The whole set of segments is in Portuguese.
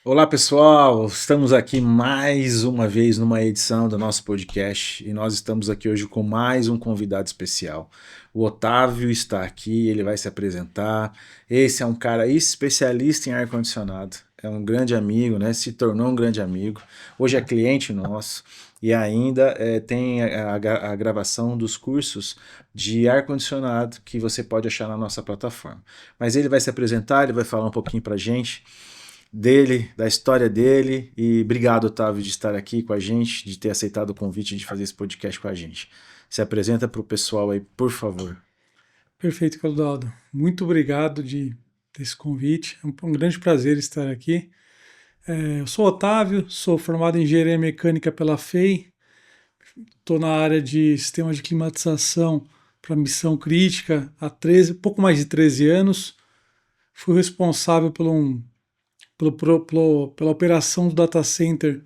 Olá pessoal, estamos aqui mais uma vez numa edição do nosso podcast e nós estamos aqui hoje com mais um convidado especial. O Otávio está aqui, ele vai se apresentar. Esse é um cara especialista em ar-condicionado, é um grande amigo, né? Se tornou um grande amigo. Hoje é cliente nosso e ainda tem a gravação dos cursos de ar-condicionado que você pode achar na nossa plataforma. Mas ele vai se apresentar, ele vai falar um pouquinho pra gente dele, da história dele. E obrigado, Otávio, de estar aqui com a gente, de ter aceitado o convite de fazer esse podcast com a gente. Se apresenta para o pessoal aí, por favor. Perfeito, Claudaldo. Muito obrigado desse convite. É um grande prazer estar aqui. Eu sou Otávio, sou formado em Engenharia Mecânica pela FEI. Estou na área de sistema de climatização para missão crítica há pouco mais de 13 anos. Fui responsável pela operação do data center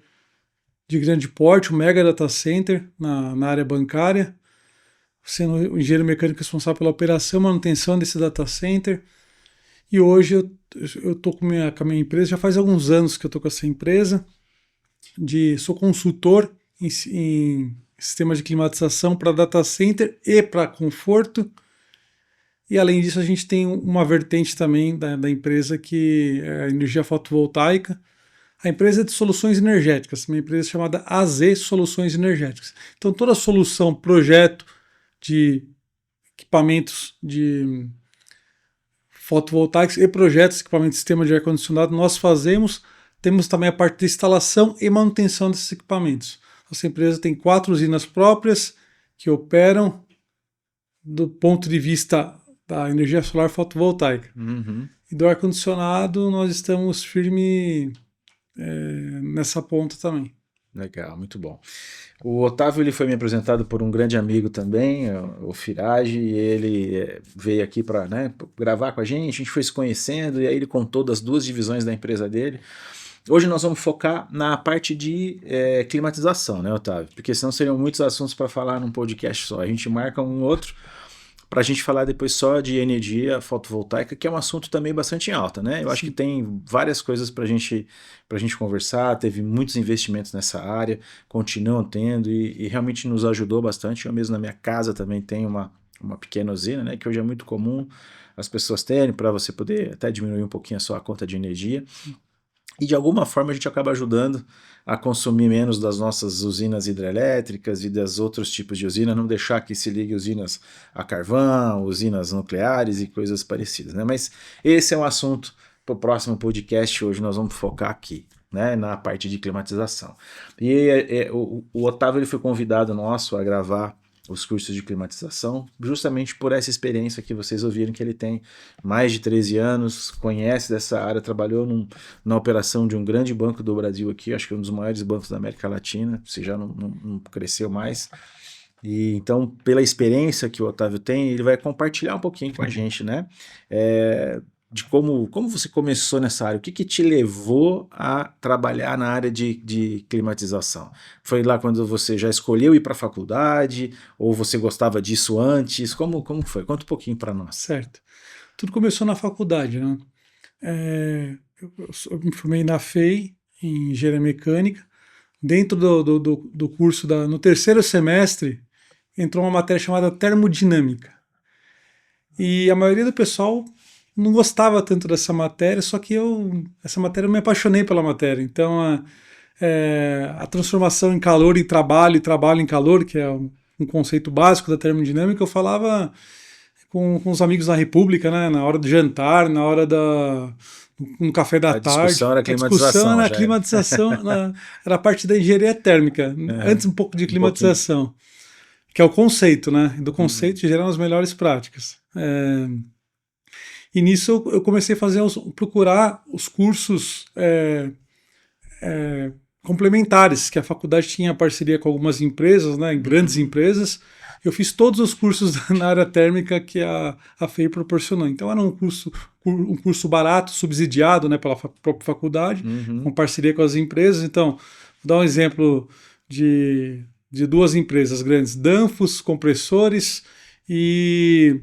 de grande porte, o mega data center na área bancária, sendo o engenheiro mecânico responsável pela operação e manutenção desse data center. E hoje eu estou com a minha empresa, já faz alguns anos que eu estou com essa empresa, sou consultor em sistemas de climatização para data center e para conforto. E além disso, a gente tem uma vertente também da empresa que é a energia fotovoltaica. A empresa é de soluções energéticas, uma empresa chamada AZ Soluções Energéticas. Então, toda solução, projeto de equipamentos de fotovoltaicos e projetos de equipamentos de sistema de ar-condicionado nós fazemos. Temos também a parte de instalação e manutenção desses equipamentos. Nossa empresa tem 4 usinas próprias que operam do ponto de vista da energia solar fotovoltaica. Uhum. E do ar-condicionado nós estamos firme nessa ponta também. Legal, muito bom. O Otávio ele foi me apresentado por um grande amigo também, o Firage, e ele veio aqui para gravar com a gente foi se conhecendo, e aí ele contou das 2 divisões da empresa dele. Hoje nós vamos focar na parte de climatização, né, Otávio? Porque senão seriam muitos assuntos para falar num podcast só. A gente marca um outro para a gente falar depois só de energia fotovoltaica, que é um assunto também bastante em alta, né? Eu acho que tem várias coisas para a gente conversar, teve muitos investimentos nessa área, continuam tendo e realmente nos ajudou bastante. Eu mesmo na minha casa também tenho uma pequena usina, né? Que hoje é muito comum as pessoas terem para você poder até diminuir um pouquinho a sua conta de energia. E de alguma forma a gente acaba ajudando a consumir menos das nossas usinas hidrelétricas e das outros tipos de usina, não deixar que se ligue usinas a carvão, usinas nucleares e coisas parecidas, né? Mas esse é um assunto para o próximo podcast. Hoje nós vamos focar aqui, né, na parte de climatização. E o Otávio ele foi convidado nosso a gravar os cursos de climatização, justamente por essa experiência que vocês ouviram que ele tem mais de 13 anos, conhece dessa área, trabalhou na operação de um grande banco do Brasil aqui, acho que é um dos maiores bancos da América Latina, se já não cresceu mais. E então, pela experiência que o Otávio tem, ele vai compartilhar um pouquinho com a gente, né? De como você começou nessa área, o que te levou a trabalhar na área de climatização? Foi lá quando você já escolheu ir para a faculdade, ou você gostava disso antes? Como foi? Conta um pouquinho para nós. Certo. Tudo começou na faculdade, né? Eu me formei na FEI, em Engenharia Mecânica. Dentro do curso, no terceiro semestre, entrou uma matéria chamada Termodinâmica. E a maioria do pessoal não gostava tanto dessa matéria, só que essa matéria eu me apaixonei pela matéria. Então, a transformação em calor em trabalho e trabalho em calor, que é um conceito básico da termodinâmica, eu falava com os amigos na República, né, na hora do jantar, no café da A tarde. discussão era A discussão climatização, era já. climatização, era a parte da engenharia térmica, antes um pouco de climatização, que é o conceito, né? Do conceito geram as melhores práticas. E nisso eu comecei a procurar os cursos complementares, que a faculdade tinha parceria com algumas empresas, né, grandes empresas. Eu fiz todos os cursos na área térmica que a FEI proporcionou. Então era um curso barato, subsidiado, né, pela própria faculdade, com parceria com as empresas. Então, vou dar um exemplo de 2 empresas grandes, Danfoss, compressores e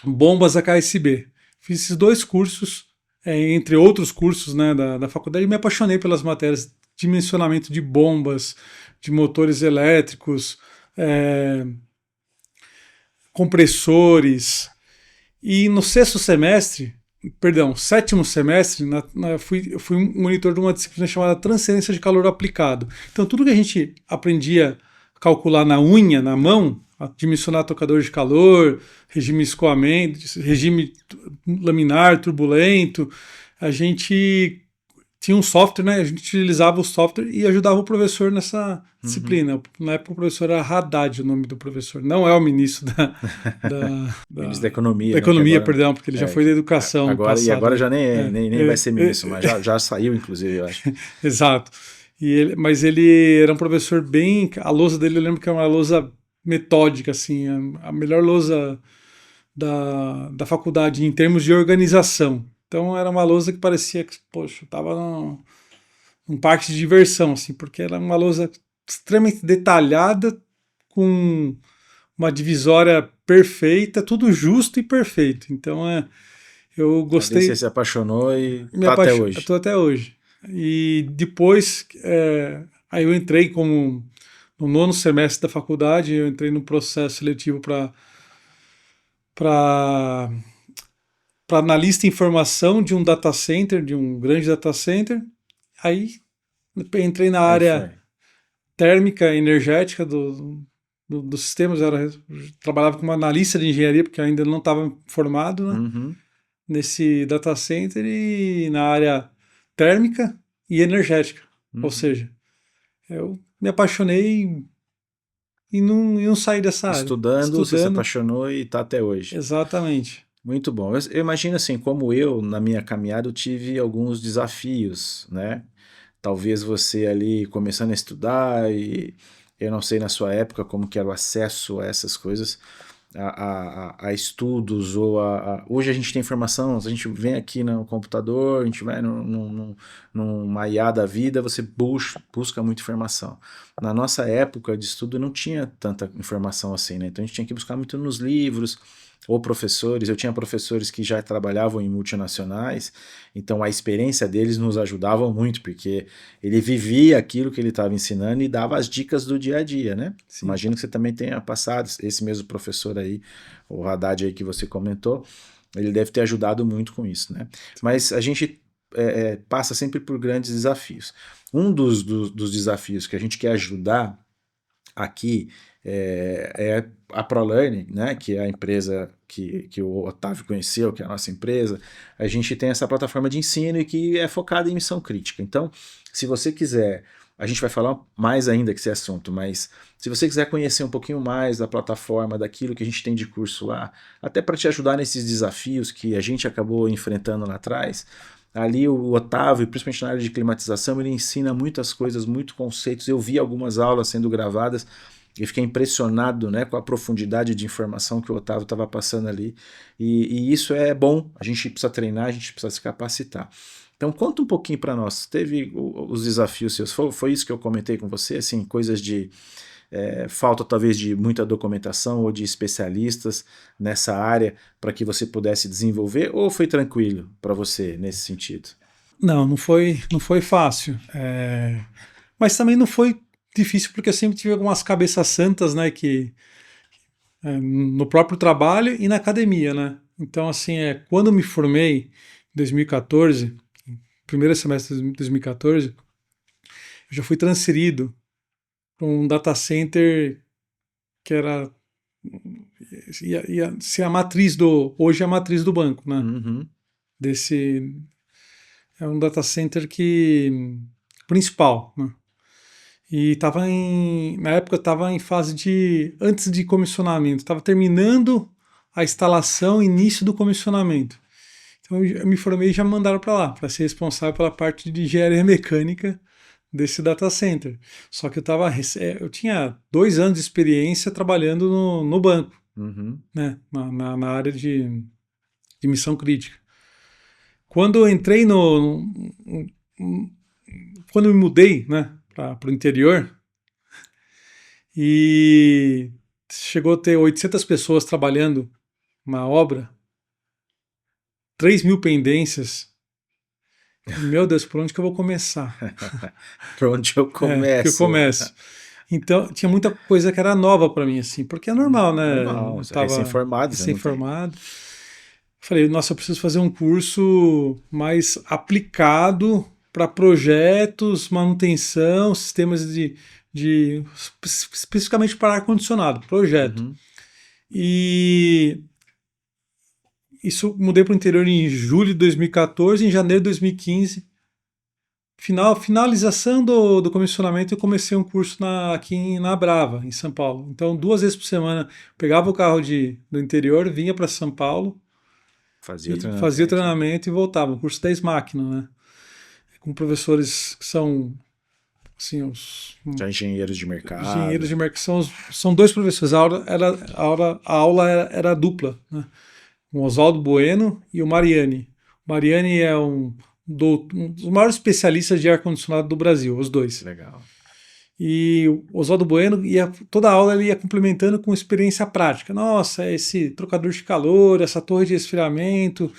bombas HSB. Fiz esses 2 cursos entre outros cursos, né, da faculdade, me apaixonei pelas matérias de dimensionamento de bombas, de motores elétricos, é, compressores. E no sétimo semestre, eu fui monitor de uma disciplina chamada transferência de calor aplicado. Então, tudo que a gente aprendia a calcular na unha, na mão, a dimensionar tocador de calor, regime de escoamento, regime laminar, turbulento, a gente tinha um software, né? A gente utilizava o software e ajudava o professor nessa disciplina. Na época o professor era Haddad, o nome do professor. Não é o ministro Ministro da Economia, da né? Economia, Agora, perdão, porque ele já foi da educação no agora, e passado. agora já nem vai ser ministro, mas já saiu, inclusive, eu acho. Exato. Mas ele era um professor bem... A lousa dele, eu lembro que era uma lousa metódica, assim, a melhor lousa da faculdade em termos de organização. Então era uma lousa que parecia que, poxa, eu estava num parque de diversão, assim, porque era uma lousa extremamente detalhada, com uma divisória perfeita, tudo justo e perfeito. Então eu gostei. Ali você se apaixonou e tá até hoje. Estou até hoje. E depois, aí eu entrei como no nono semestre da faculdade, eu entrei no processo seletivo para analista em informação de um data center, de um grande data center. Aí entrei na área térmica energética dos sistemas, trabalhava como analista de engenharia, porque ainda não estava formado, né? Uhum. Nesse data center e na área térmica e energética. Ou seja, eu me apaixonei e não saí dessa área. Estudando, você se apaixonou e está até hoje. Exatamente. Muito bom. Eu imagino assim, como eu, na minha caminhada, eu tive alguns desafios, né? Talvez você ali começando a estudar e eu não sei na sua época como que era o acesso a essas coisas, a estudos ou hoje a gente tem informação, a gente vem aqui no computador, a gente vai numa IA da vida, você busca muita informação. Na nossa época de estudo não tinha tanta informação assim, né? Então a gente tinha que buscar muito nos livros, ou professores, eu tinha professores que já trabalhavam em multinacionais, então a experiência deles nos ajudava muito, porque ele vivia aquilo que ele estava ensinando e dava as dicas do dia a dia, né? Sim. Imagino que você também tenha passado, esse mesmo professor aí, o Haddad aí que você comentou, ele deve ter ajudado muito com isso, né? Mas a gente passa sempre por grandes desafios. Um dos desafios que a gente quer ajudar aqui é a ProLearning, né, que é a empresa que o Otávio conheceu, que é a nossa empresa. A gente tem essa plataforma de ensino e que é focada em missão crítica. Então, se você quiser, a gente vai falar mais ainda que esse assunto, mas se você quiser conhecer um pouquinho mais da plataforma, daquilo que a gente tem de curso lá, até para te ajudar nesses desafios que a gente acabou enfrentando lá atrás, ali o Otávio, principalmente na área de climatização, ele ensina muitas coisas, muitos conceitos. Eu vi algumas aulas sendo gravadas e fiquei impressionado, né, com a profundidade de informação que o Otávio estava passando ali. E isso é bom, a gente precisa treinar, a gente precisa se capacitar. Então conta um pouquinho para nós, teve os desafios seus, foi isso que eu comentei com você, assim, coisas de falta talvez de muita documentação ou de especialistas nessa área para que você pudesse desenvolver, ou foi tranquilo para você nesse sentido? Não foi fácil, mas também não foi difícil porque eu sempre tive algumas cabeças santas, né, que no próprio trabalho e na academia, né? Então, assim, quando eu me formei em 2014, primeiro semestre de 2014, eu já fui transferido para um data center que era ia ser a matriz hoje é a matriz do banco, né? Uhum. É um data center principal, né? E na época estava em fase antes de comissionamento, estava terminando a instalação, início do comissionamento. Então eu me formei e já me mandaram para lá, para ser responsável pela parte de engenharia mecânica desse data center. Só que eu tinha 2 anos de experiência trabalhando no banco, né, na área de missão crítica. Quando eu entrei quando eu me mudei, né, para o interior, e chegou a ter 800 pessoas trabalhando uma obra, 3.000 pendências, Meu Deus, por onde que eu vou começar? Por onde eu Que eu começo? começo. Então, tinha muita coisa que era nova para mim, assim, porque é normal, né? Normal, Eu você é tava recém-formado, você não tem. recém-formado. Falei, nossa, eu preciso fazer um curso mais aplicado para projetos, manutenção, sistemas de especificamente para ar-condicionado, projeto. Uhum. E isso mudei para o interior em julho de 2014, em janeiro de 2015. Finalização do comissionamento, eu comecei um curso na Brava, em São Paulo. Então, 2 vezes por semana, pegava o carro do interior, vinha para São Paulo Fazia o e fazia o treinamento. treinamento e voltava. Um curso 10 máquinas, né? Com professores que são, assim, os Já engenheiros de engenheiros mercado. de mercado. São dois professores. A aula era dupla, né? O Oswaldo Bueno e o Mariani. O Mariani é um dos maiores especialistas de ar-condicionado do Brasil, os dois. Legal. E o Oswaldo Bueno, toda a aula ele ia complementando com experiência prática. Nossa, esse trocador de calor, essa torre de resfriamento,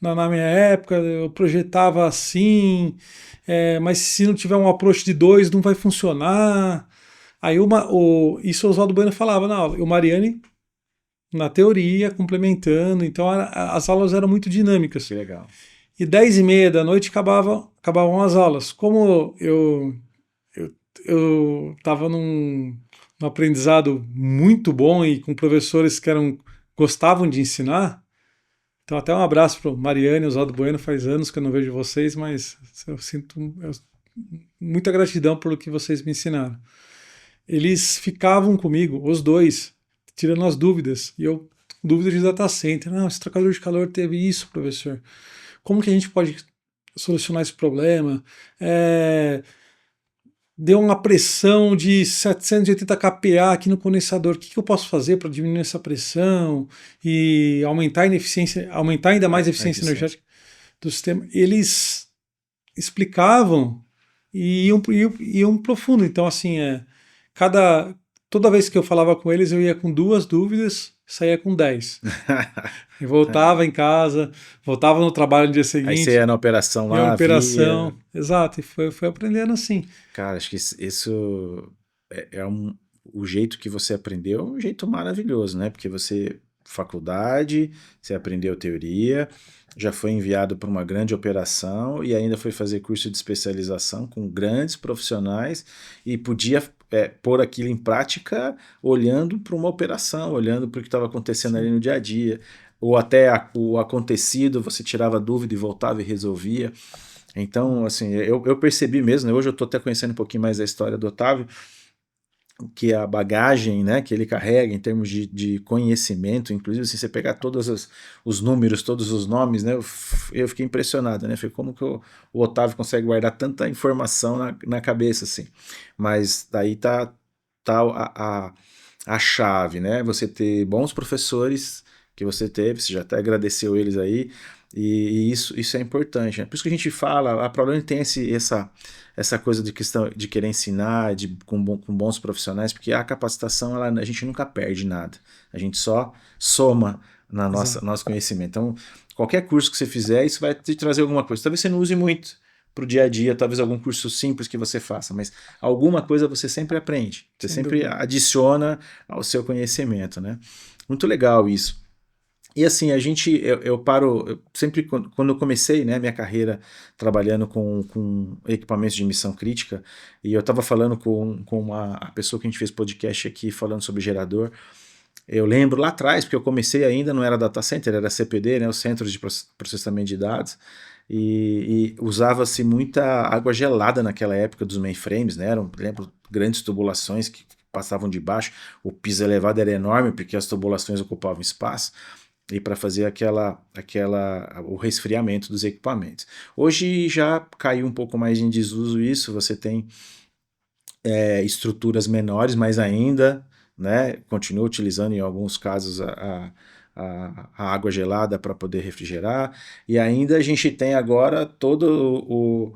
na minha época eu projetava assim, mas se não tiver um approach de 2 não vai funcionar. Aí isso o Oswaldo Bueno falava na aula. E o Mariani, na teoria, complementando. Então as aulas eram muito dinâmicas. Que legal. E 10h30 da noite acabavam as aulas. Como eu estava num aprendizado muito bom e com professores que gostavam de ensinar. Então, até um abraço para o Mariane e Oswaldo Bueno. Faz anos que eu não vejo vocês, mas eu sinto muita gratidão pelo que vocês me ensinaram. Eles ficavam comigo, os dois, tirando as dúvidas. E eu, dúvidas de data center. Não, esse trocador de calor teve isso, professor. Como que a gente pode solucionar esse problema? Deu uma pressão de 780 kPa aqui no condensador. O que eu posso fazer para diminuir essa pressão e aumentar ainda mais a eficiência energética do sistema? Eles explicavam e iam profundo. Então, assim, toda vez que eu falava com eles, eu ia com 2 dúvidas, saía com 10. E voltava em casa, voltava no trabalho no dia seguinte. Aí você ia na operação ia lá, na operação. via. Exato, e foi aprendendo assim. Cara, acho que isso o jeito que você aprendeu é um jeito maravilhoso, né? Porque faculdade, você aprendeu teoria, já foi enviado para uma grande operação e ainda foi fazer curso de especialização com grandes profissionais e podia pôr aquilo em prática olhando para uma operação, olhando para o que estava acontecendo ali no dia a dia, ou até o acontecido, você tirava dúvida e voltava e resolvia. Então, assim, eu percebi mesmo, né? Hoje eu estou até conhecendo um pouquinho mais da história do Otávio, que a bagagem, né, que ele carrega em termos de conhecimento, inclusive se você pegar todos os números, todos os nomes, né, eu fiquei impressionado, né, foi como que o Otávio consegue guardar tanta informação na cabeça, assim, mas daí tá a chave, né, você ter bons professores que você teve, você já até agradeceu eles aí, e isso é importante, né? Por isso que a gente fala, a ProLearning tem essa coisa de questão de querer ensinar com bons profissionais, porque a capacitação, a gente nunca perde nada, a gente só soma nosso conhecimento. Então, qualquer curso que você fizer, isso vai te trazer alguma coisa. Talvez você não use muito para o dia a dia, talvez algum curso simples que você faça, mas alguma coisa você sempre aprende, você sempre adiciona ao seu conhecimento, né? Muito legal isso. E assim, eu sempre quando eu comecei, né, minha carreira trabalhando com equipamentos de missão crítica, e eu estava falando com a pessoa que a gente fez podcast aqui, falando sobre gerador, eu lembro lá atrás, porque eu comecei ainda, não era data center, era CPD, né, os Centros de Processamento de Dados, e usava-se muita água gelada naquela época dos mainframes, né, lembro, grandes tubulações que passavam de baixo, o piso elevado era enorme, porque as tubulações ocupavam espaço, e para fazer o resfriamento dos equipamentos. Hoje já caiu um pouco mais em desuso isso, você tem estruturas menores, mas ainda, né, continua utilizando em alguns casos a água gelada para poder refrigerar, e ainda a gente tem agora todo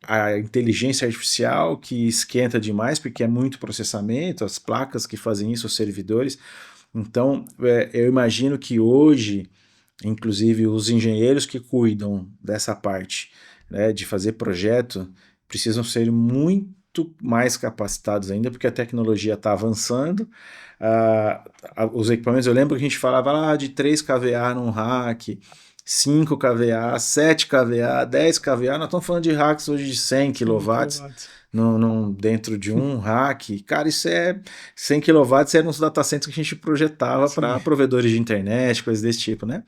a inteligência artificial que esquenta demais, porque é muito processamento, as placas que fazem isso, os servidores. Então, eu imagino que hoje inclusive os engenheiros que cuidam dessa parte, né, de fazer projeto, precisam ser muito mais capacitados ainda, porque a tecnologia está avançando. Os equipamentos, eu lembro que a gente falava lá de 3 kVA num rack, 5 kVA, 7 kVA, 10 kVA, nós estamos falando de racks hoje de 100 kW dentro de um rack. Cara, isso é 100 kW, era uns data centers que a gente projetava para provedores de internet, coisas desse tipo, né?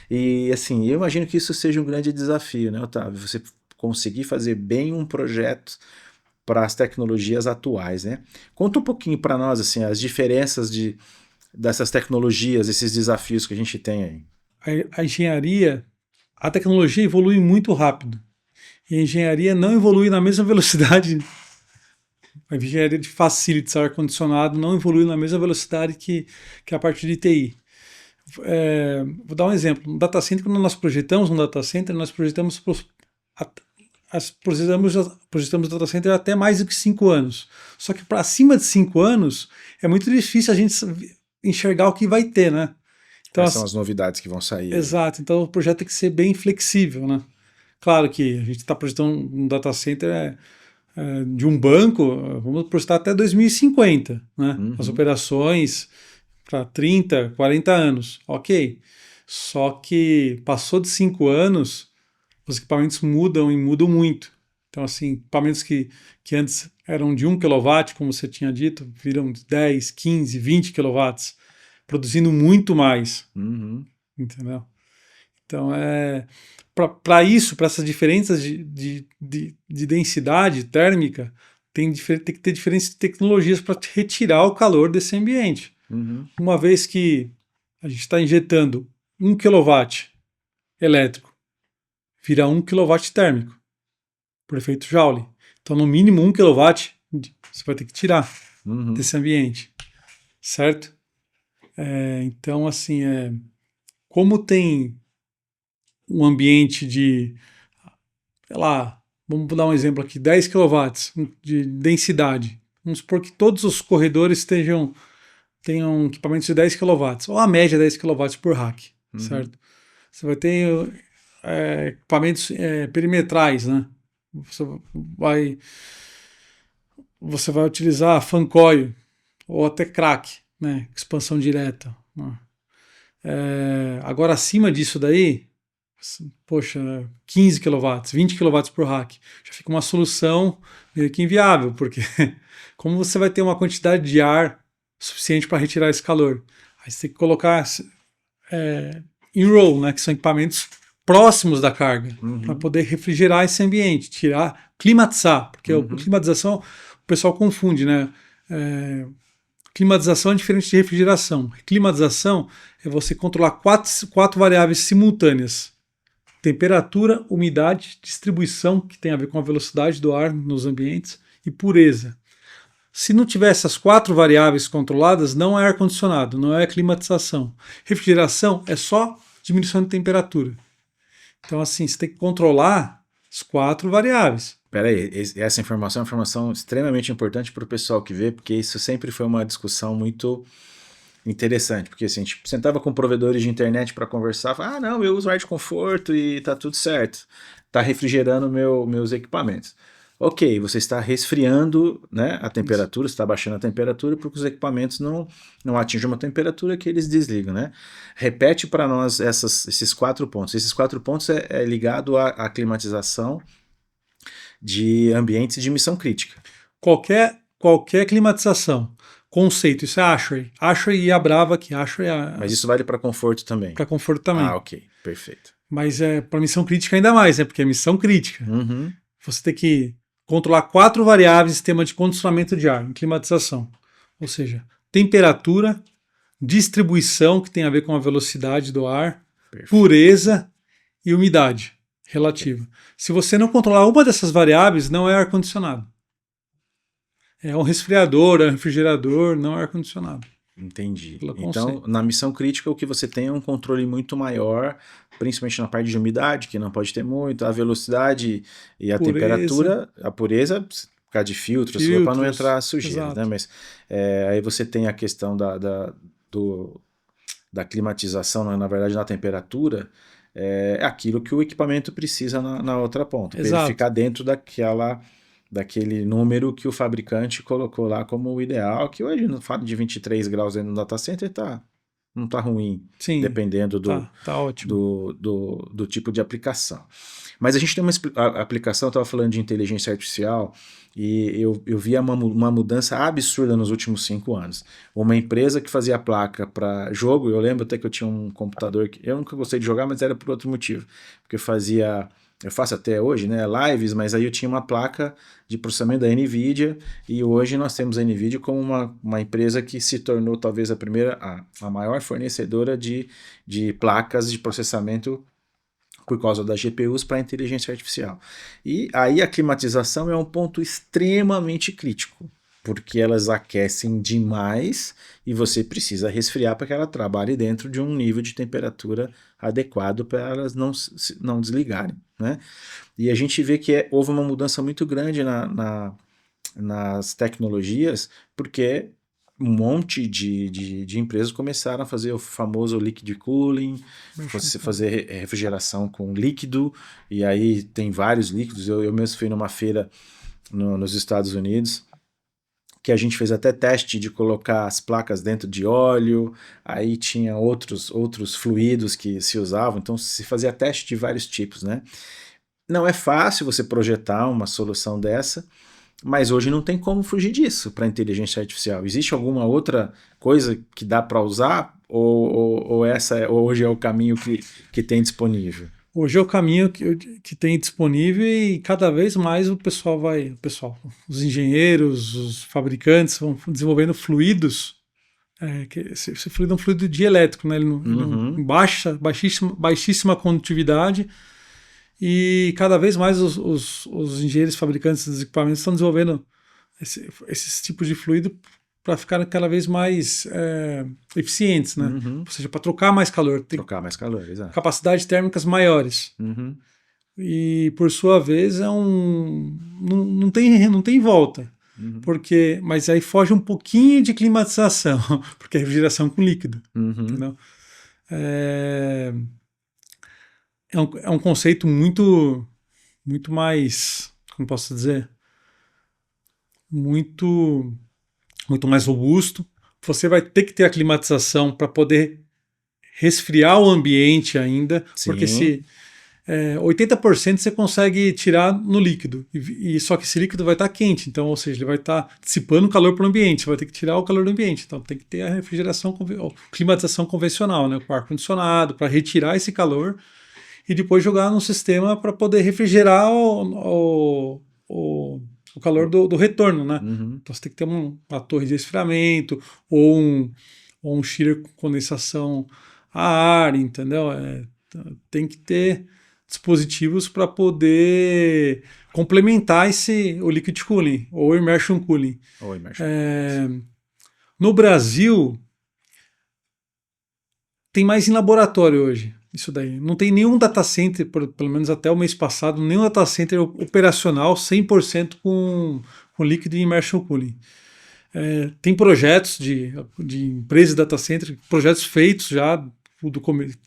E assim, eu imagino que isso seja um grande desafio, né, Otávio? Você conseguir fazer bem um projeto para as tecnologias atuais, né? Conta um pouquinho para nós assim as diferenças dessas tecnologias, esses desafios que a gente tem aí. A engenharia, a tecnologia evolui muito rápido. E a engenharia não evolui na mesma velocidade. A engenharia de facilities, ar-condicionado, não evolui na mesma velocidade que a parte de TI. Vou dar um exemplo. Um data center, quando nós projetamos um data center, nós projetamos data center até mais do que 5 anos. Só que para acima de 5 anos, é muito difícil a gente enxergar o que vai ter, né? Então, quais são as novidades que vão sair? Exato. Então o projeto tem que ser bem flexível, né? Claro que a gente está projetando um data center de um banco, vamos projetar até 2050, né? As operações para 30, 40 anos, ok. Só que passou de 5 anos, os equipamentos mudam e mudam muito. Então, assim, equipamentos que antes eram de 1 kW, como você tinha dito, viram de 10, 15, 20 kW, produzindo muito mais. Entendeu? Então, para isso, para essas diferenças de densidade térmica, tem que ter diferentes tecnologias para retirar o calor desse ambiente. Uma vez que a gente está injetando 1 kW elétrico, vira 1 kW térmico, por efeito Joule. Então, no mínimo 1 kW você vai ter que tirar desse ambiente, certo? Então, assim, como tem um ambiente de, sei lá, vamos dar um exemplo aqui, 10 kW de densidade. Vamos supor que todos os corredores tenham equipamentos de 10 kW, ou a média 10 kW por rack, certo? Você vai ter equipamentos perimetrais, né? Você vai utilizar fan coil ou até crack, né? Expansão direta. Né? Agora, acima disso daí, poxa, 15 kW, 20 kW por rack, já fica uma solução meio que inviável, porque como você vai ter uma quantidade de ar suficiente para retirar esse calor? Aí você tem que colocar in-roll, né, que são equipamentos próximos da carga, para poder refrigerar esse ambiente, climatizar, porque a climatização, o pessoal confunde, né? Climatização é diferente de refrigeração. Climatização é você controlar quatro variáveis simultâneas: temperatura, umidade, distribuição, que tem a ver com a velocidade do ar nos ambientes, e pureza. Se não tiver essas 4 variáveis controladas, não é ar-condicionado, não é climatização. Refrigeração é só diminuição de temperatura. Então, assim, você tem que controlar as 4 variáveis. Peraí, essa informação é uma informação extremamente importante para o pessoal que vê, porque isso sempre foi uma discussão muito interessante, porque assim, a gente sentava com provedores de internet para conversar, falava, não, eu uso ar de conforto e tá tudo certo, tá refrigerando meus equipamentos. Ok, você está resfriando, né, a temperatura, você está baixando a temperatura porque os equipamentos não atingem uma temperatura que eles desligam, né? Repete para nós esses 4 pontos. Esses 4 pontos é ligado à climatização de ambientes de missão crítica. Qualquer climatização. Conceito, isso é ASHRAE. ASHRAE e a Brava aqui. Mas isso vale para conforto também? Para conforto também. Ah, ok, perfeito. Mas para missão crítica ainda mais, né? Porque é missão crítica. Você tem que controlar 4 variáveis do sistema de condicionamento de ar, em climatização. Ou seja, temperatura, distribuição, que tem a ver com a velocidade do ar, pureza e umidade relativa. Se você não controlar uma dessas variáveis, não é ar-condicionado. É um resfriador, é um refrigerador, não é ar-condicionado. Entendi. Então, na missão crítica, o que você tem é um controle muito maior, principalmente na parte de umidade, que não pode ter muito, a velocidade e a temperatura, a pureza, por causa de filtros, para não entrar sujeira, né? Mas aí você tem a questão da climatização, na verdade, na temperatura, é aquilo que o equipamento precisa na outra ponta, para ele Exato. ficar dentro daquele número que o fabricante colocou lá como o ideal, que hoje, no fato de 23 graus dentro do data center, não está ruim, Sim, dependendo tá ótimo. do tipo de aplicação. Mas a gente tem uma aplicação, eu estava falando de inteligência artificial, e eu vi uma mudança absurda nos últimos 5 anos. Uma empresa que fazia placa para jogo, eu lembro até que eu tinha um computador que eu nunca gostei de jogar, mas era por outro motivo, porque eu faço até hoje, né, lives, mas aí eu tinha uma placa de processamento da NVIDIA, e hoje nós temos a NVIDIA como uma empresa que se tornou talvez a maior fornecedora de placas de processamento por causa das GPUs para inteligência artificial. E aí a climatização é um ponto extremamente crítico, porque elas aquecem demais e você precisa resfriar para que ela trabalhe dentro de um nível de temperatura adequado para elas não desligarem, né? E a gente vê que houve uma mudança muito grande nas tecnologias, porque um monte de empresas começaram a fazer o famoso liquid cooling, você fazer refrigeração com líquido, e aí tem vários líquidos. Eu mesmo fui numa feira nos Estados Unidos, que a gente fez até teste de colocar as placas dentro de óleo, aí tinha outros fluidos que se usavam, então se fazia teste de vários tipos, né? Não é fácil você projetar uma solução dessa, mas hoje não tem como fugir disso para a inteligência artificial. Existe alguma outra coisa que dá para usar? Ou hoje é o caminho que tem disponível? Hoje é o caminho que tem disponível e cada vez mais os engenheiros, os fabricantes vão desenvolvendo fluidos. Esse fluido é um fluido dielétrico, né? Ele baixíssima condutividade. E cada vez mais os engenheiros fabricantes dos equipamentos estão desenvolvendo esses tipos de fluido para ficarem cada vez mais eficientes, né? Uhum. Ou seja, para trocar mais calor. Trocar mais calor, exato. Capacidades térmicas maiores. Uhum. E, por sua vez, não tem volta. Uhum. Mas aí foge um pouquinho de climatização, porque é refrigeração com líquido. Uhum. Entendeu? É um conceito muito mais, como posso dizer, muito mais robusto. Você vai ter que ter a climatização para poder resfriar o ambiente ainda, Sim. porque se 80% você consegue tirar no líquido, e só que esse líquido vai estar quente, então, ou seja, ele vai estar dissipando calor para o ambiente, você vai ter que tirar o calor do ambiente, então tem que ter a climatização convencional, né, com ar-condicionado, para retirar esse calor e depois jogar no sistema para poder refrigerar o calor do retorno, né? Uhum. Então você tem que ter uma torre de resfriamento ou um chiller com condensação a ar, entendeu? Tem que ter dispositivos para poder complementar o liquid cooling ou immersion cooling. No Brasil, tem mais em laboratório hoje. Isso daí. Não tem nenhum data center, pelo menos até o mês passado, nenhum data center operacional 100% com líquido e immersion cooling. Tem projetos de empresas de data center, projetos feitos já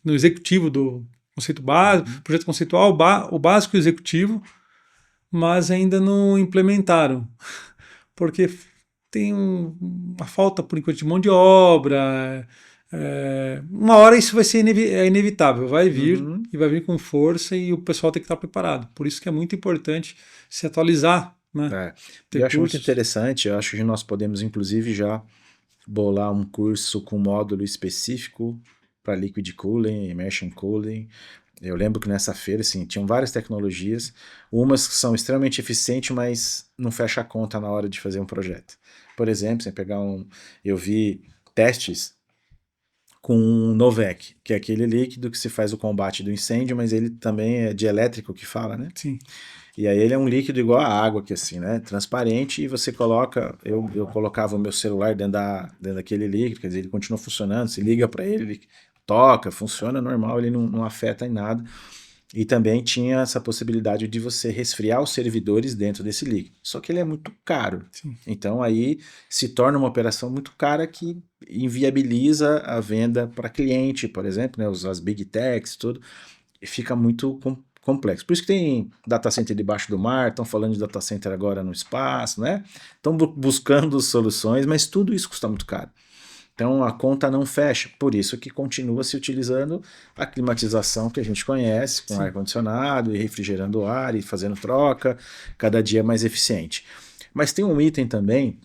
no executivo do conceito básico, projeto conceitual, o básico e o executivo, mas ainda não implementaram. Porque tem uma falta, por enquanto, de mão de obra. Uma hora isso vai ser inevitável, vai vir e vai vir com força e o pessoal tem que estar preparado. Por isso que é muito importante se atualizar, né? Eu acho muito interessante, eu acho que nós podemos inclusive já bolar um curso com módulo específico para liquid cooling, immersion cooling. Eu lembro que nessa feira, assim, tinham várias tecnologias, umas que são extremamente eficientes, mas não fecha a conta na hora de fazer um projeto. Por exemplo, você pegar eu vi testes com um Novec, que é aquele líquido que se faz o combate do incêndio, mas ele também é dielétrico que fala, né? Sim. E aí ele é um líquido igual a água, que assim, né? Transparente, e você coloca, eu colocava o meu celular dentro daquele líquido, quer dizer, ele continua funcionando, se liga para ele toca, funciona normal, ele não afeta em nada. E também tinha essa possibilidade de você resfriar os servidores dentro desse líquido. Só que ele é muito caro. Sim. Então aí se torna uma operação muito cara que inviabiliza a venda para cliente, por exemplo, né, as big techs, tudo, e fica muito complexo. Por isso que tem data center debaixo do mar, estão falando de data center agora no espaço, né? Estão buscando soluções, mas tudo isso custa muito caro. Então a conta não fecha, por isso que continua se utilizando a climatização que a gente conhece, com ar-condicionado e refrigerando o ar e fazendo troca, cada dia mais eficiente. Mas tem um item também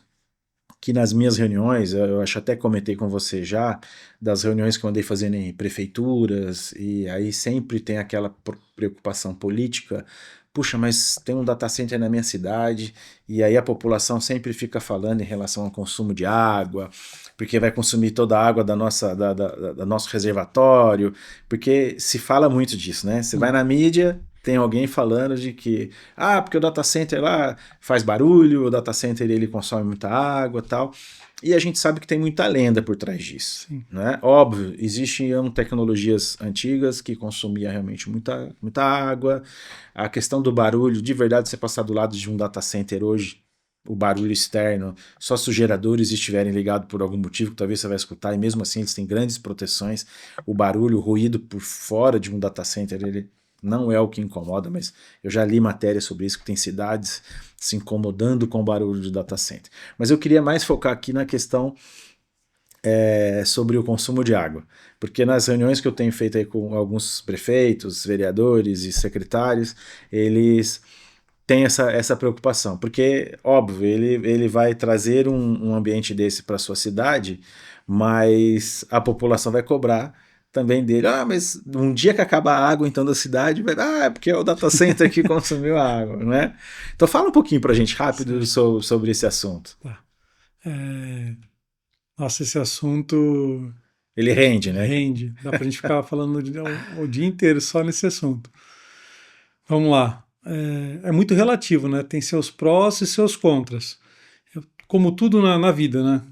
que nas minhas reuniões, eu acho até comentei com você já, das reuniões que eu andei fazendo em prefeituras, e aí sempre tem aquela preocupação política. Puxa, mas tem um data center na minha cidade, e aí a população sempre fica falando em relação ao consumo de água, porque vai consumir toda a água da nosso reservatório, porque se fala muito disso, né? Você vai na mídia, tem alguém falando de que, porque o data center lá faz barulho, o data center ele consome muita água e tal. E a gente sabe que tem muita lenda por trás disso. Né? Óbvio, existiam tecnologias antigas que consumiam realmente muita água. A questão do barulho, de verdade, você passar do lado de um data center hoje, o barulho externo, só se os geradores estiverem ligados por algum motivo, que talvez você vai escutar, e mesmo assim eles têm grandes proteções. O barulho, o ruído por fora de um data center, ele não é o que incomoda, mas eu já li matéria sobre isso, que tem cidades se incomodando com o barulho de data center. Mas eu queria mais focar aqui na questão sobre o consumo de água, porque nas reuniões que eu tenho feito aí com alguns prefeitos, vereadores e secretários, eles têm essa preocupação, porque, óbvio, ele vai trazer um ambiente desse para a sua cidade, mas a população vai cobrar também dele. Mas um dia que acabar a água então da cidade, é porque é o data center que consumiu a água, né? Então fala um pouquinho pra gente rápido sobre esse assunto. Tá. Nossa, esse assunto... Ele rende, né? Rende. Dá pra gente ficar falando o dia inteiro só nesse assunto. Vamos lá. É muito relativo, né? Tem seus prós e seus contras. Como tudo na vida, né?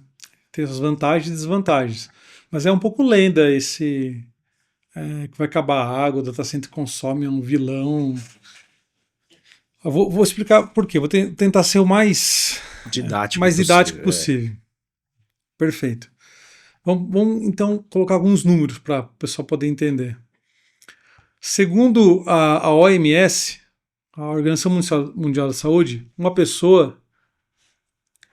Tem as vantagens e desvantagens. Mas é um pouco lenda esse que vai acabar a água, o data center consome um vilão. Eu vou explicar por quê. Vou tentar ser o mais didático possível. Perfeito. Vamos então colocar alguns números para o pessoal poder entender. Segundo a OMS, a Organização Mundial da Saúde, uma pessoa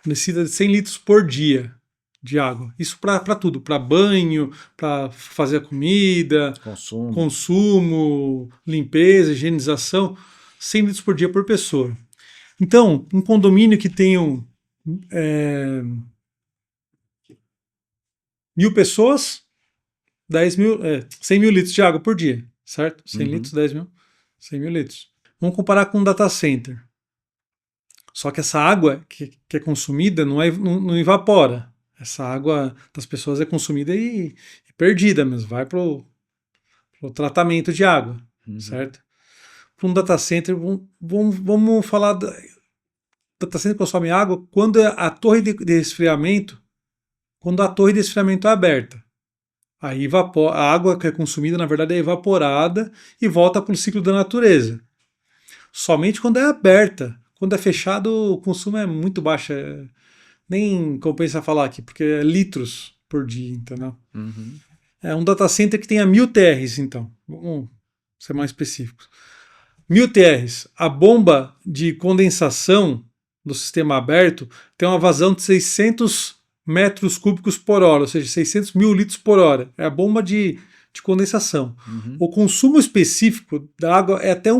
necessita de 100 litros por dia de água. Isso para tudo, para banho, para fazer a comida, consumo, limpeza, higienização, 100 litros por dia por pessoa. Então, um condomínio que tenham 1.000 pessoas, 100 mil litros de água por dia, certo? 100 litros, 10 mil, 100 mil litros. Vamos comparar com um data center. Só que essa água que é consumida não evapora. Essa água das pessoas é consumida e perdida mesmo, vai para o tratamento de água, certo? Para um data center, vamos falar data center consome água quando a torre de resfriamento, é aberta. Aí a água que é consumida, na verdade, é evaporada e volta para o ciclo da natureza. Somente quando é aberta. Quando é fechado, o consumo é muito baixo. Nem compensa falar aqui, porque é litros por dia, entendeu? É um data center que tenha 1.000 TRs, então. Vamos ser mais específicos. 1.000 TRs. A bomba de condensação do sistema aberto tem uma vazão de 600 metros cúbicos por hora, ou seja, 600 mil litros por hora. É a bomba de condensação. O consumo específico da água é até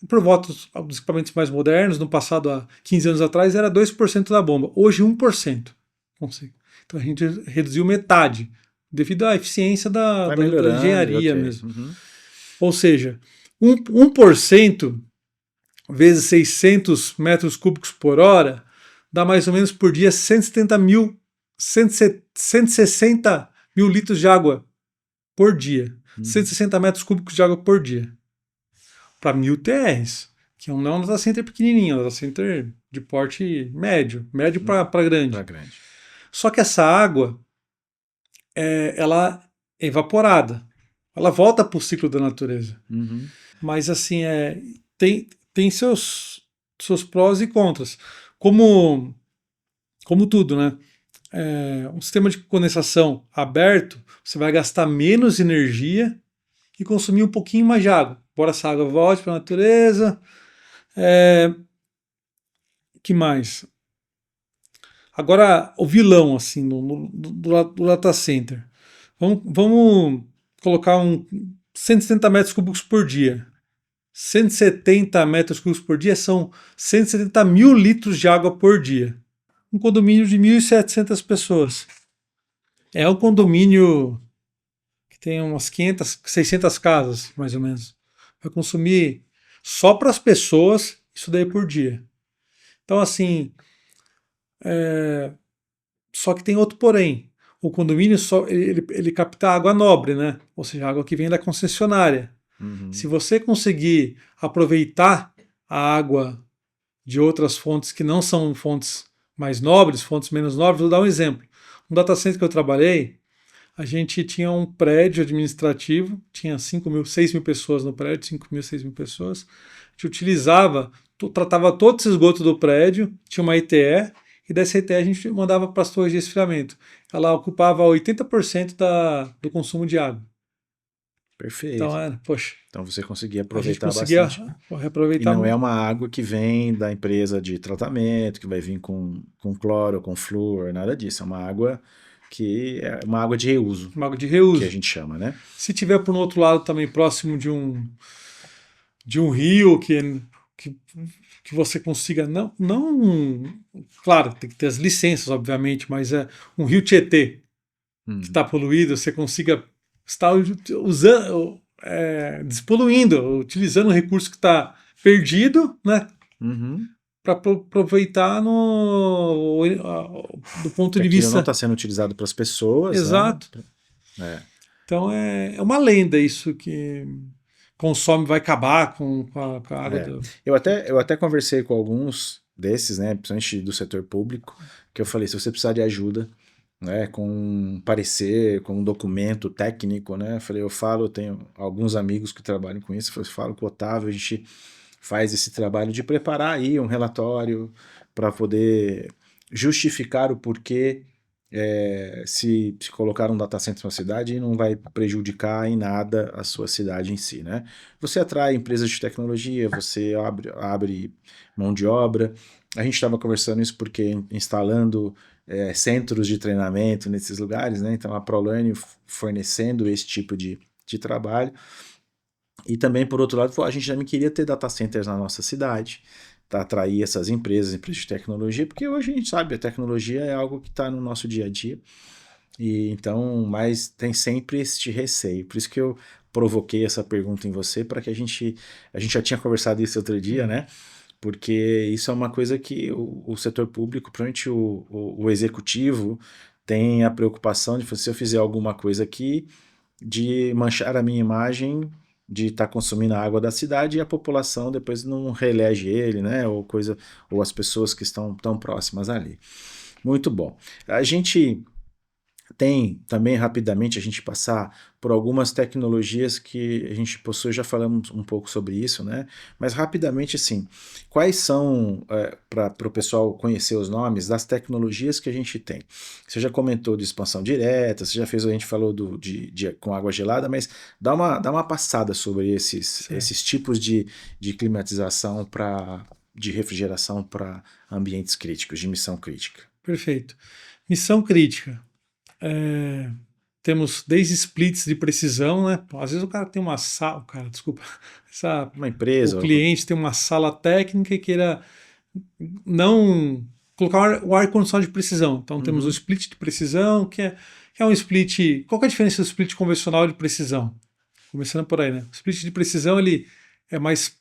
por volta dos equipamentos mais modernos, no passado, há 15 anos atrás, era 2% da bomba. Hoje, 1%. Então a gente reduziu metade, devido à eficiência da engenharia mesmo. Ou seja, 1% vezes 600 metros cúbicos por hora dá mais ou menos por dia 160 mil litros de água por dia. 160 metros cúbicos de água por dia. Para 1.000 TRs, que não é um data center pequenininho, é um data center de porte médio para grande. Só que essa água, ela é evaporada, ela volta para o ciclo da natureza. Mas assim, tem seus prós e contras. Como, como tudo, né? Um sistema de condensação aberto, você vai gastar menos energia e consumir um pouquinho mais de água. Embora essa água volte para a natureza. Que mais? Agora, o vilão, assim, do data center. Vamos colocar 170 metros cúbicos por dia. 170 metros cúbicos por dia são 170 mil litros de água por dia. Um condomínio de 1.700 pessoas. É um condomínio que tem umas 500, 600 casas, mais ou menos. Vai consumir só para as pessoas isso daí por dia. Então, assim, só que tem outro porém. O condomínio só ele capta água nobre, né? Ou seja, água que vem da concessionária. Se você conseguir aproveitar a água de outras fontes que não são fontes mais nobres, fontes menos nobres, vou dar um exemplo. No data center que eu trabalhei, a gente tinha um prédio administrativo, tinha 6 mil pessoas no prédio, 5 mil, 6 mil pessoas. A gente utilizava, tratava todo esse esgoto do prédio, tinha uma ETE, e dessa ETE a gente mandava para as torres de resfriamento. Ela ocupava 80% do consumo de água. Perfeito. Então, poxa, Então você conseguia a gente aproveitar conseguia bastante. E reaproveitar não é muito. uma água que vem da empresa de tratamento, que vai vir com cloro, com flúor, nada disso. É uma água que é uma água de reuso, Uma água de que a reuso. gente chama, né? Se tiver por um outro lado também próximo de um rio que, que você consiga, claro, tem que ter as licenças, obviamente, mas é um rio Tietê que está poluído, você consiga estar usando, despoluindo, utilizando um recurso que está perdido, né? Uhum. Para aproveitar do ponto Que de aquilo não vista está sendo utilizado para as pessoas, né? exato. É. Então é uma lenda isso que consome, vai acabar com a água É. Eu até conversei com alguns desses, né, principalmente do setor público, que eu falei, se você precisar de ajuda, né, com um parecer, com um documento técnico, né, eu falei, eu tenho alguns amigos que trabalham com isso, eu falo com o Otávio, a gente faz esse trabalho de preparar aí um relatório para poder justificar o porquê se colocar um data center na cidade não vai prejudicar em nada a sua cidade em si, né? Você atrai empresas de tecnologia, você abre mão de obra. A gente estava conversando isso porque instalando centros de treinamento nesses lugares, né? Então a ProLearn fornecendo esse tipo de trabalho. E também, por outro lado, a gente também queria ter data centers na nossa cidade, para atrair essas empresas de tecnologia, porque hoje a gente sabe, a tecnologia é algo que está no nosso dia a dia, e então, mas tem sempre este receio. Por isso que eu provoquei essa pergunta em você, para que a gente já tinha conversado isso outro dia, né? Porque isso é uma coisa que o setor público, principalmente o executivo, tem a preocupação de, se eu fizer alguma coisa aqui, de manchar a minha imagem de estar consumindo a água da cidade e a população depois não reelege ele, né? Ou as pessoas que estão tão próximas ali. Muito bom. A gente tem também rapidamente a gente passar por algumas tecnologias que a gente possui, já falamos um pouco sobre isso, né? Mas rapidamente, assim, quais são, para o pessoal conhecer os nomes das tecnologias que a gente tem? Você já comentou de expansão direta, você já fez, a gente falou com água gelada, mas dá uma passada sobre esses tipos de climatização de refrigeração para ambientes críticos, de missão crítica. Perfeito. Missão crítica. Temos desde splits de precisão, né? Às vezes o cara tem uma sala, desculpa, Uma o empresa. cliente tem uma sala técnica e queira não colocar o ar-condicionado de precisão. Então temos o split de precisão, que é um split. Qual que é a diferença do split convencional de precisão? Começando por aí, né? O split de precisão ele é mais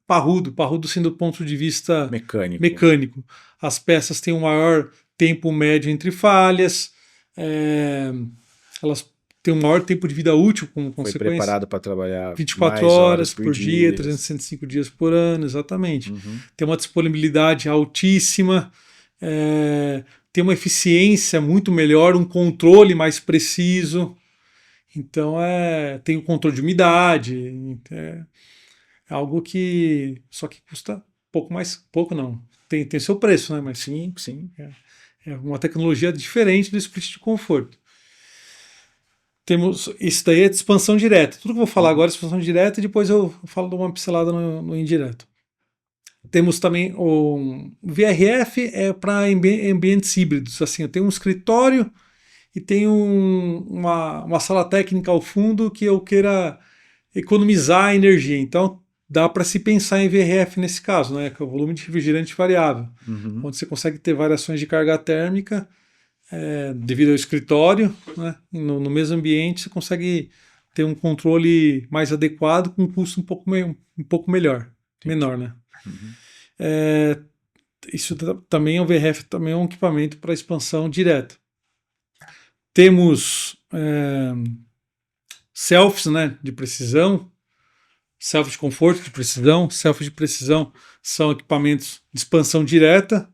parrudo sendo do ponto de vista mecânico. As peças têm um maior tempo médio entre falhas, elas têm um maior tempo de vida útil como consequência. Foi preparado para trabalhar 24 mais horas por dia, dia. 365 dias por ano, exatamente. Tem uma disponibilidade altíssima, tem uma eficiência muito melhor, um controle mais preciso. Então, tem o controle de umidade. É algo que só que custa pouco mais, pouco não. Tem seu preço, né? Mas Sim, sim. é uma tecnologia diferente do split de conforto. Temos isso daí é de expansão direta. Tudo que eu vou falar agora é expansão direta e depois eu falo de uma pincelada no indireto. Temos também o VRF é para ambientes híbridos. Assim, eu tenho um escritório e tenho uma sala técnica ao fundo que eu queira economizar energia. Então, dá para se pensar em VRF nesse caso, né? Que é o volume de refrigerante variável, Uhum. onde você consegue ter variações de carga térmica devido ao escritório, né? No mesmo ambiente, você consegue ter um controle mais adequado com um custo um pouco melhor, Entendi. menor, né? Uhum. Isso também é um VRF, também é um equipamento para expansão direta. Temos selfs, né, de precisão, self de conforto de precisão. Self de precisão são equipamentos de expansão direta.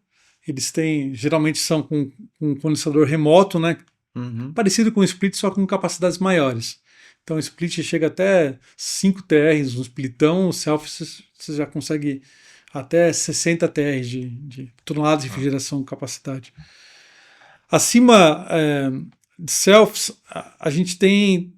Eles geralmente são com um condensador remoto, né, Uhum. parecido com o split, só com capacidades maiores. Então o split chega até 5 TRs no splitão, o self você já consegue até 60 TRs de toneladas de Ah. refrigeração com capacidade. Acima de selfs, a gente tem.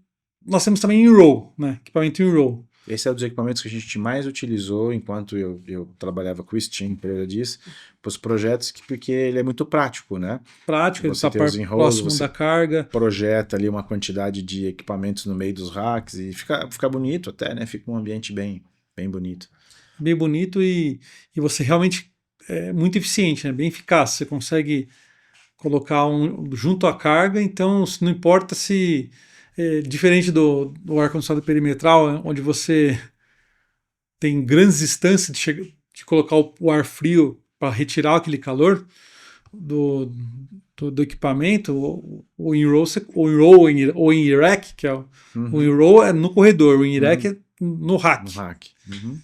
Nós temos também in-row, né? Equipamento in-row. Esse é um dos equipamentos que a gente mais utilizou enquanto eu trabalhava com o Steam, Pereira disse, para os projetos, porque ele é muito prático, né? Prático, ele Você está tem os enrolos, próximo você da carga. projeta ali uma quantidade de equipamentos no meio dos racks e fica bonito até, né? Fica um ambiente bem bonito. Bem bonito e você realmente é muito eficiente, né? Bem eficaz. Você consegue colocar junto à carga, então não importa se. Diferente do ar-condicionado perimetral, onde você tem grandes distâncias de colocar o ar frio para retirar aquele calor do equipamento, o in-row ou in-rack, que é o in-row é no corredor, o in-rack é no rack. No rack. Uhum.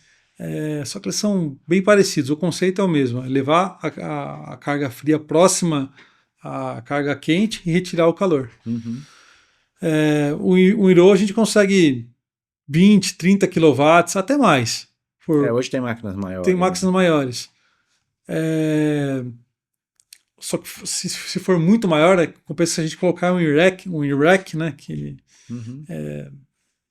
Só que eles são bem parecidos, o conceito é o mesmo, é levar a carga fria próxima à carga quente e retirar o calor. Uhum. O in-row a gente consegue 20, 30 kW, até mais. Hoje tem máquinas maiores. Tem máquinas maiores. Só que se for muito maior, compensa a gente colocar um in-rack, né? Que Uhum.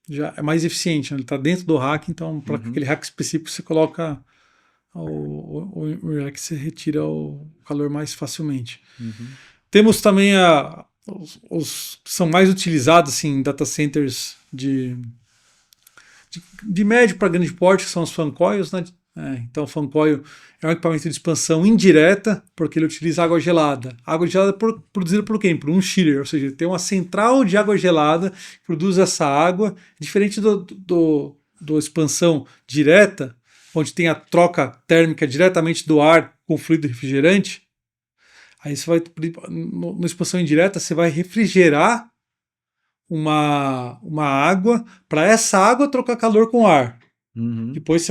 já é mais eficiente, né? Ele está dentro do rack, então para aquele rack específico você coloca o in-rack, você retira o calor mais facilmente. Uhum. Temos também os que são mais utilizados assim, em data centers de médio para grande porte, que são os fan coils, né? Então, o fan coil é um equipamento de expansão indireta, porque ele utiliza água gelada. Água gelada produzida por quem? Por um chiller, ou seja, tem uma central de água gelada que produz essa água, diferente do expansão direta, onde tem a troca térmica diretamente do ar com fluido refrigerante. Aí você vai, na expansão indireta, você vai refrigerar uma água, para essa água trocar calor com ar. Uhum. Depois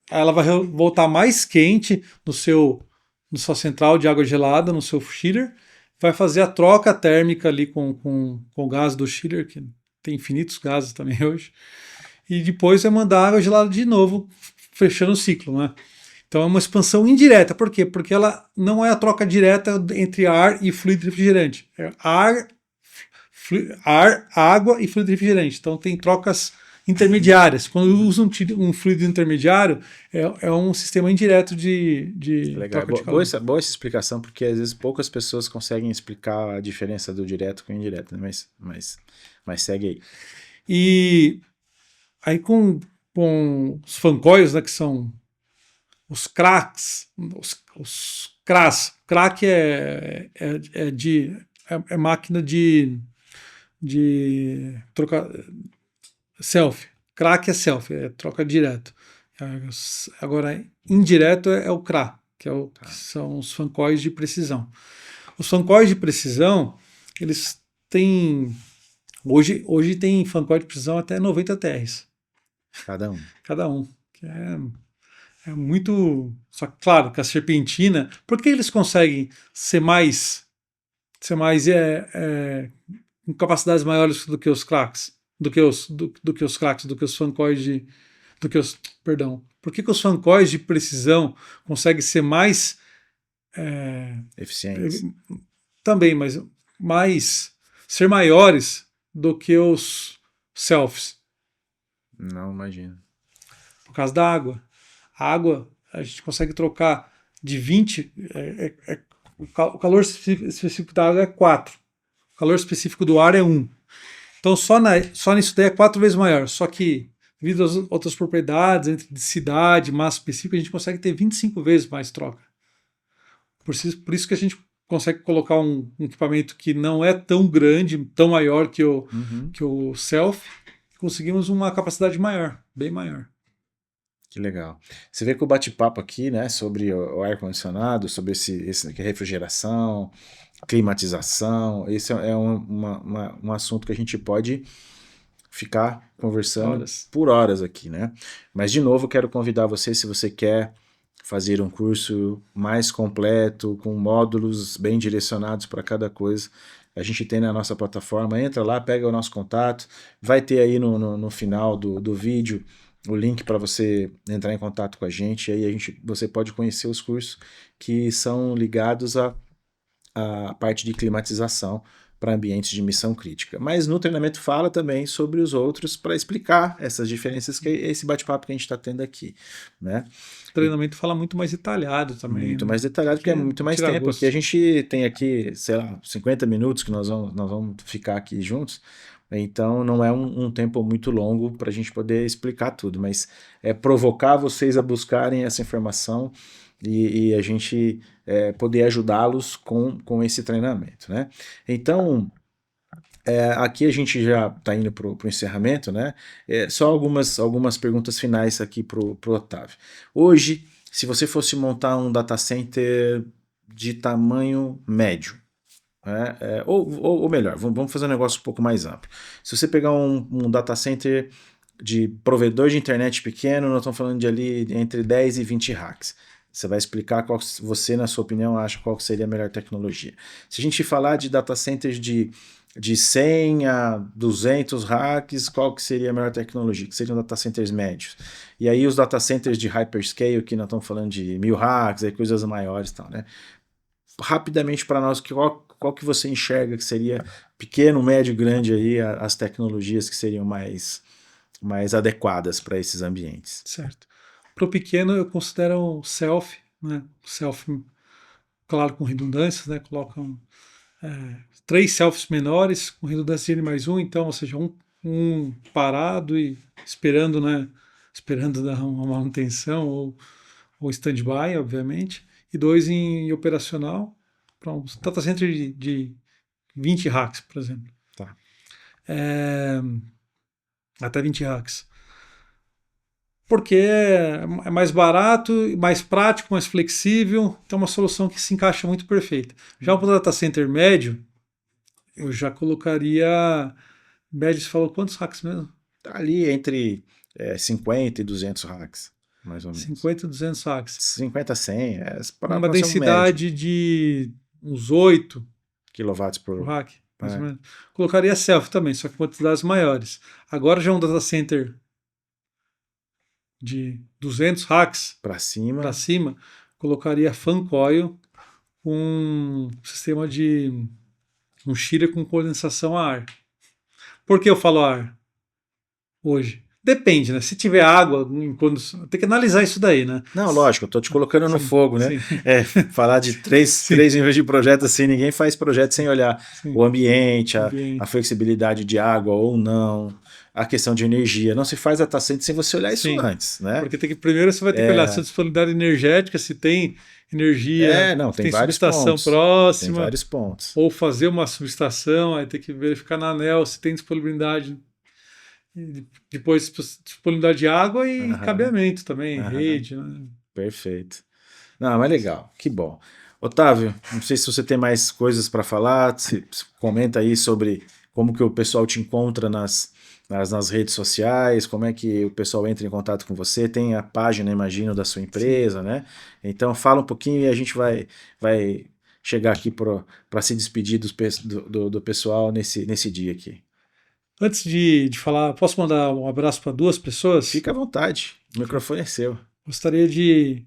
ela vai voltar mais quente na sua central de água gelada, no seu chiller, vai fazer a troca térmica ali com o gás do chiller, que tem infinitos gases também hoje, e depois vai mandar água gelada de novo, fechando o ciclo, né? Então é uma expansão indireta. Por quê? Porque ela não é a troca direta entre ar e fluido refrigerante. É ar, água e fluido refrigerante. Então tem trocas intermediárias. Quando usa um fluido intermediário, é um sistema indireto de Legal. troca de calor. Boa essa explicação, porque às vezes poucas pessoas conseguem explicar a diferença do direto com o indireto, né? Mas segue aí. E aí com os fan coils, né, que são os cracks, os CRAs. Crack é máquina de trocar self. Crack é self, é troca direto. Agora, indireto é o CRA, que são os fan coils de precisão. Os fan coils de precisão, eles têm. Hoje tem fan coil de precisão até 90 TRs. Cada um. Que é muito. Só que, claro, que a serpentina. Por que eles conseguem ser mais com capacidades maiores do que os cracks? Do que os cracks, do que os fan coils Por que os fancóis de precisão conseguem ser mais Eficientes. também, mas ser maiores do que os selfies? Não imagino. Por causa da água. A água a gente consegue trocar de 20. O calor específico da água é 4. O calor específico do ar é 1. Então só nisso daí é 4 vezes maior. Só que, devido às outras propriedades, entre densidade, massa específica, a gente consegue ter 25 vezes mais troca. Por isso que a gente consegue colocar um equipamento que não é tão grande, tão maior que o Self, conseguimos uma capacidade maior, bem maior. Que legal. Você vê que o bate-papo aqui, né, sobre o ar-condicionado, sobre esse refrigeração, climatização, esse é um assunto que a gente pode ficar conversando por horas aqui, né? Mas, de novo, quero convidar você, se você quer fazer um curso mais completo, com módulos bem direcionados para cada coisa, a gente tem na nossa plataforma, entra lá, pega o nosso contato, vai ter aí no final do vídeo o link para você entrar em contato com a gente, e aí você pode conhecer os cursos que são ligados à parte de climatização para ambientes de missão crítica. Mas no treinamento fala também sobre os outros para explicar essas diferenças, que é esse bate-papo que a gente está tendo aqui, né? O treinamento fala muito mais detalhado também. Muito mais detalhado, porque é muito mais tempo, porque a gente tem aqui, sei lá, 50 minutos que nós vamos ficar aqui juntos, então não é um tempo muito longo para a gente poder explicar tudo, mas é provocar vocês a buscarem essa informação e a gente poder ajudá-los com esse treinamento, né? Então, aqui a gente já está indo para o encerramento, né? Só algumas perguntas finais aqui para o Otávio. Hoje, se você fosse montar um data center de tamanho médio, ou melhor, vamos fazer um negócio um pouco mais amplo. Se você pegar um data center de provedor de internet pequeno, nós estamos falando de ali entre 10 e 20 racks. Você vai explicar qual você, na sua opinião, acha qual seria a melhor tecnologia. Se a gente falar de data centers de 100 a 200 racks, qual que seria a melhor tecnologia? Que seriam data centers médios. E aí os data centers de hyperscale, que nós estamos falando de 1000 racks, aí coisas maiores e tal, né? Rapidamente para nós, qual que você enxerga que seria pequeno, médio, grande aí, as tecnologias que seriam mais adequadas para esses ambientes? Certo. Para o pequeno eu considero o self, né? Self, claro, com redundâncias, né? Colocam 3 selfies menores com redundância de mais um, então, ou seja, um parado e esperando, né? Esperando dar uma manutenção ou stand-by, obviamente, e 2 em operacional, para um data center de 20 racks, por exemplo. Tá. Até 20 racks. Porque é mais barato, mais prático, mais flexível, então é uma solução que se encaixa muito perfeita. Já para o data center médio, eu já colocaria. Médio, você falou quantos racks mesmo? Tá ali entre 50 e 200 racks, mais ou menos. 50 e 200 racks. 50 a 100. Uma densidade de uns 8 quilowatts por rack, mais ou menos. Colocaria self também, só que quantidades maiores. Agora já um data center de 200 racks para cima, colocaria fan coil com um sistema de um chiller com condensação a ar. Por que eu falo ar hoje? Depende, né? Se tiver água, tem que analisar isso daí, né? Não, lógico, eu tô te colocando no fogo, né? Falar de três níveis de projeto assim, ninguém faz projeto sem olhar o ambiente, a flexibilidade de água ou não, a questão de energia. Não se faz data center sem você olhar isso antes, né? Porque primeiro você vai ter que olhar se a disponibilidade energética, se tem energia, tem vários subestação pontos. próxima. Tem vários pontos. Ou fazer uma subestação, aí tem que verificar na ANEEL se tem disponibilidade. Depois disponibilidade de água e cabeamento também, rede. Né? Perfeito. Não, mas legal, que bom. Otávio, não sei se você tem mais coisas para falar, comenta aí sobre como que o pessoal te encontra nas redes sociais, como é que o pessoal entra em contato com você, tem a página, imagino, da sua empresa, né? Então fala um pouquinho e a gente vai chegar aqui para se despedir do pessoal nesse dia aqui. Antes de falar, posso mandar um abraço para duas pessoas? Fica à vontade, o microfone é seu. Gostaria de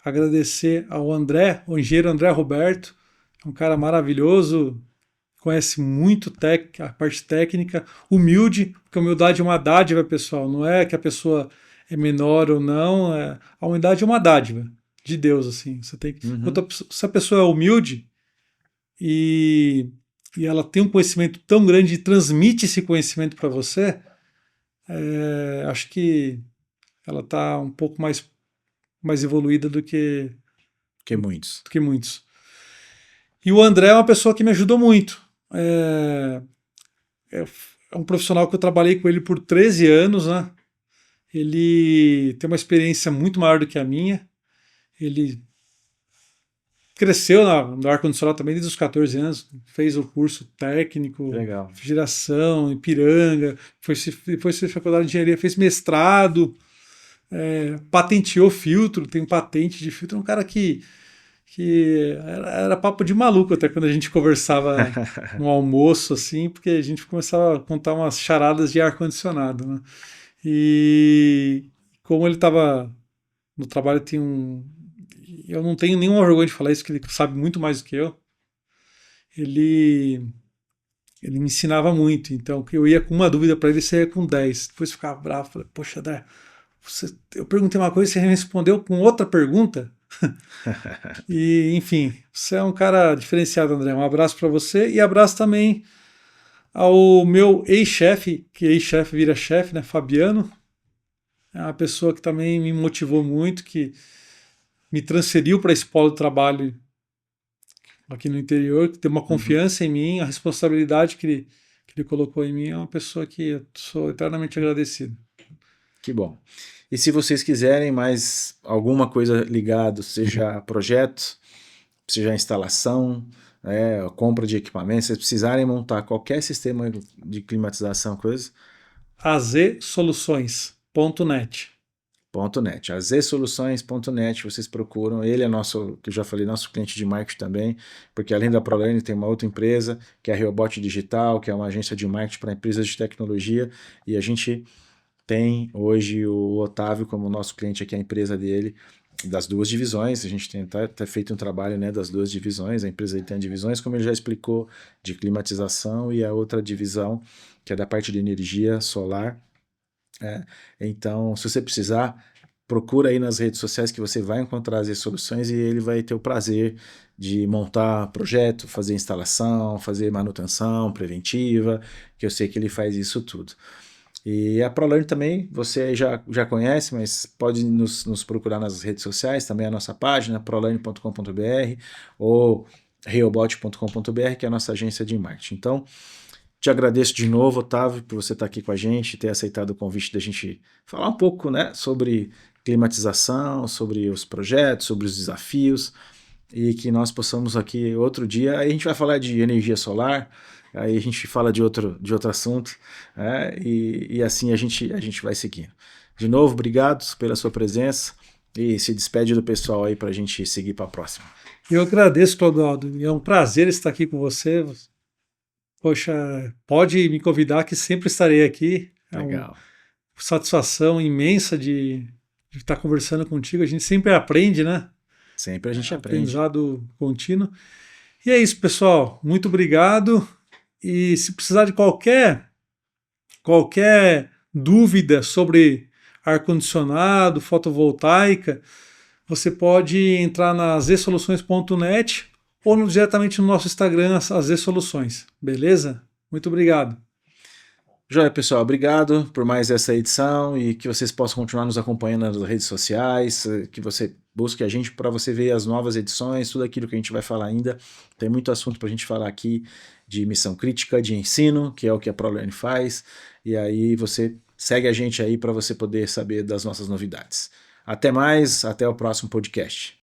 agradecer ao André, o engenheiro André Roberto, um cara maravilhoso, conhece muito a parte técnica, humilde, porque a humildade é uma dádiva, pessoal, não é que a pessoa é menor ou não, a humildade é uma dádiva de Deus, assim, você tem que, se a pessoa é humilde e ela tem um conhecimento tão grande e transmite esse conhecimento para você, acho que ela está um pouco mais evoluída do que muitos. E o André é uma pessoa que me ajudou muito. É um profissional que eu trabalhei com ele por 13 anos, né? Ele tem uma experiência muito maior do que a minha. Ele cresceu no ar-condicionado também desde os 14 anos, fez o curso técnico, Legal. refrigeração, Ipiranga, depois fez faculdade de engenharia, fez mestrado, patenteou filtro, tem patente de filtro. É um cara que era papo de maluco até quando a gente conversava no almoço, assim, porque a gente começava a contar umas charadas de ar-condicionado, né? E como ele estava no trabalho, eu não tenho nenhuma vergonha de falar isso, que ele sabe muito mais do que eu. Ele me ensinava muito, então eu ia com uma dúvida para ele, você ia com 10. Depois ficava bravo, falei, poxa, André, eu perguntei uma coisa e você respondeu com outra pergunta. E, enfim, você é um cara diferenciado, André. Um abraço para você e abraço também ao meu ex-chefe, que ex-chefe vira chefe, né? Fabiano. É uma pessoa que também me motivou muito, que me transferiu para esse polo de trabalho aqui no interior, que tem uma confiança em mim, a responsabilidade que ele colocou em mim. É uma pessoa que eu sou eternamente agradecido. Que bom. E se vocês quiserem mais alguma coisa ligada, seja projeto, seja instalação, compra de equipamentos, se precisarem montar qualquer sistema de climatização, coisa, azsoluções.net. azsoluções.net, vocês procuram. Ele é nosso, que eu já falei, nosso cliente de marketing também, porque além da ProLearn tem uma outra empresa, que é a Robot Digital, que é uma agência de marketing para empresas de tecnologia, e a gente tem hoje o Otávio como nosso cliente aqui, a empresa dele, das duas divisões. A gente tem feito um trabalho, né, das duas divisões. A empresa tem divisões, como ele já explicou, de climatização, e a outra divisão, que é da parte de energia solar. Então, se você precisar, procura aí nas redes sociais que você vai encontrar as soluções e ele vai ter o prazer de montar projeto, fazer instalação, fazer manutenção preventiva, que eu sei que ele faz isso tudo. E a ProLearn também, você já conhece, mas pode nos procurar nas redes sociais, também a nossa página, prolearn.com.br ou reobot.com.br, que é a nossa agência de marketing. Então, te agradeço de novo, Otávio, por você estar aqui com a gente, ter aceitado o convite da gente falar um pouco, né, sobre climatização, sobre os projetos, sobre os desafios, e que nós possamos aqui outro dia, aí a gente vai falar de energia solar, aí a gente fala de outro assunto, e assim a gente vai seguindo. De novo, obrigado pela sua presença e se despede do pessoal aí para a gente seguir para a próxima. Eu agradeço, Clodoaldo, é um prazer estar aqui com você. Poxa, pode me convidar que sempre estarei aqui. Legal. Uma satisfação imensa de estar conversando contigo. A gente sempre aprende, né? Sempre a gente aprende. Aprendizado contínuo. E é isso, pessoal. Muito obrigado. E se precisar de qualquer dúvida sobre ar-condicionado, fotovoltaica, você pode entrar na azsoluções.net ou diretamente no nosso Instagram, azsoluções. Beleza? Muito obrigado. Joia, pessoal, obrigado por mais essa edição e que vocês possam continuar nos acompanhando nas redes sociais, que você busque a gente para você ver as novas edições, tudo aquilo que a gente vai falar ainda. Tem muito assunto para a gente falar aqui de missão crítica, de ensino, que é o que a ProLearn faz, e aí você segue a gente aí para você poder saber das nossas novidades. Até mais, até o próximo podcast.